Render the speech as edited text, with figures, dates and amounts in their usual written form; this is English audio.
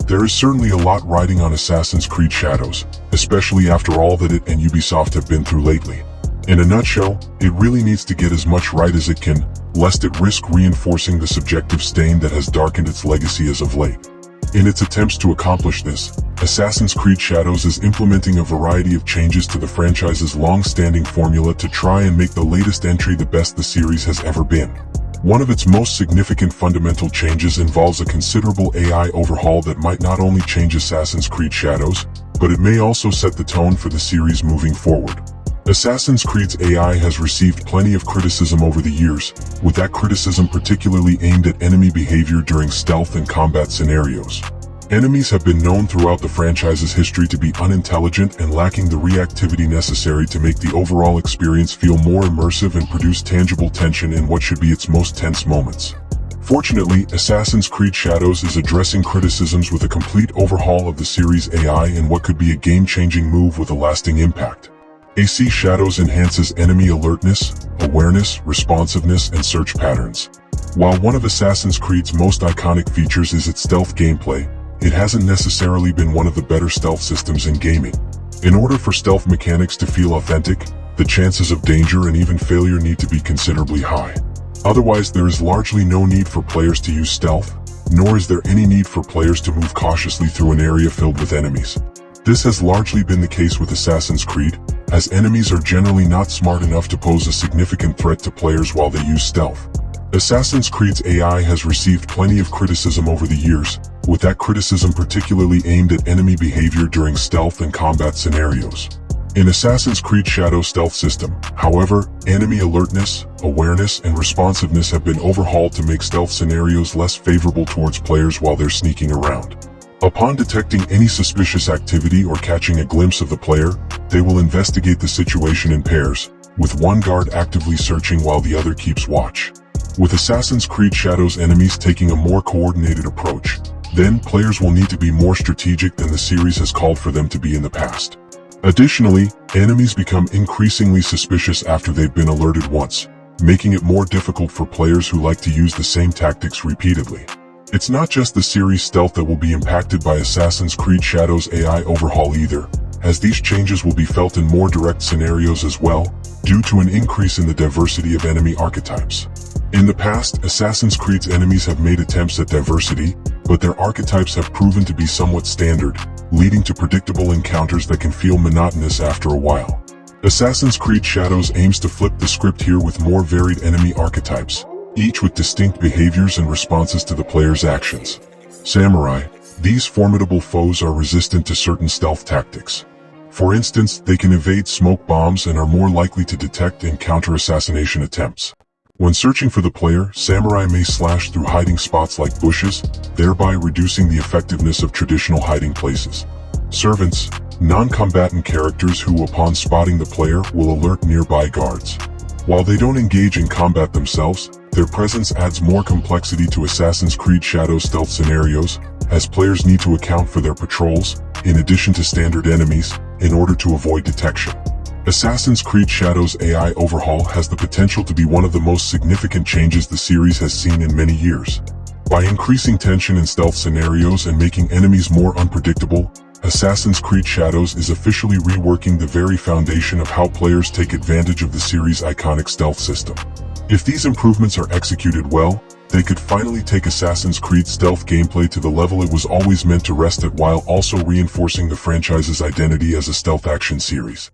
There is certainly a lot riding on Assassin's Creed Shadows, especially after all that it and Ubisoft have been through lately. In a nutshell, it really needs to get as much right as it can, lest it risk reinforcing the subjective stain that has darkened its legacy as of late. In its attempts to accomplish this, Assassin's Creed Shadows is implementing a variety of changes to the franchise's long-standing formula to try and make the latest entry the best the series has ever been. One of its most significant fundamental changes involves a considerable AI overhaul that might not only change Assassin's Creed Shadows, but it may also set the tone for the series moving forward. Assassin's Creed's AI has received plenty of criticism over the years, with that criticism particularly aimed at enemy behavior during stealth and combat scenarios. Enemies have been known throughout the franchise's history to be unintelligent and lacking the reactivity necessary to make the overall experience feel more immersive and produce tangible tension in what should be its most tense moments. Fortunately, Assassin's Creed Shadows is addressing criticisms with a complete overhaul of the series' AI in what could be a game-changing move with a lasting impact. AC Shadows enhances enemy alertness, awareness, responsiveness, and search patterns. While one of Assassin's Creed's most iconic features is its stealth gameplay, it hasn't necessarily been one of the better stealth systems in gaming. In order for stealth mechanics to feel authentic, the chances of danger and even failure need to be considerably high. Otherwise, there is largely no need for players to use stealth, nor is there any need for players to move cautiously through an area filled with enemies. This has largely been the case with Assassin's Creed, as enemies are generally not smart enough to pose a significant threat to players while they use stealth. Assassin's Creed's AI has received plenty of criticism over the years, with that criticism particularly aimed at enemy behavior during stealth and combat scenarios. In Assassin's Creed Shadows' stealth system, however, enemy alertness, awareness, and responsiveness have been overhauled to make stealth scenarios less favorable towards players while they're sneaking around. Upon detecting any suspicious activity or catching a glimpse of the player, they will investigate the situation in pairs, with one guard actively searching while the other keeps watch. With Assassin's Creed Shadows enemies taking a more coordinated approach, then players will need to be more strategic than the series has called for them to be in the past. Additionally, enemies become increasingly suspicious after they've been alerted once, making it more difficult for players who like to use the same tactics repeatedly. It's not just the series' stealth that will be impacted by Assassin's Creed Shadows' AI overhaul either, as these changes will be felt in more direct scenarios as well, due to an increase in the diversity of enemy archetypes. In the past, Assassin's Creed's enemies have made attempts at diversity, but their archetypes have proven to be somewhat standard, leading to predictable encounters that can feel monotonous after a while. Assassin's Creed Shadows aims to flip the script here with more varied enemy archetypes, each with distinct behaviors and responses to the player's actions. Samurai. These formidable foes are resistant to certain stealth tactics. For instance, they can evade smoke bombs and are more likely to detect and counter assassination attempts. When searching for the player, samurai may slash through hiding spots like bushes, thereby reducing the effectiveness of traditional hiding places. Servants. Non-combatant characters who, upon spotting the player, will alert nearby guards. While they don't engage in combat themselves, their presence adds more complexity to Assassin's Creed Shadows stealth scenarios, as players need to account for their patrols, in addition to standard enemies, in order to avoid detection. Assassin's Creed Shadows' AI overhaul has the potential to be one of the most significant changes the series has seen in many years. By increasing tension in stealth scenarios and making enemies more unpredictable, Assassin's Creed Shadows is officially reworking the very foundation of how players take advantage of the series' iconic stealth system. If these improvements are executed well, they could finally take Assassin's Creed stealth gameplay to the level it was always meant to rest at, while also reinforcing the franchise's identity as a stealth action series.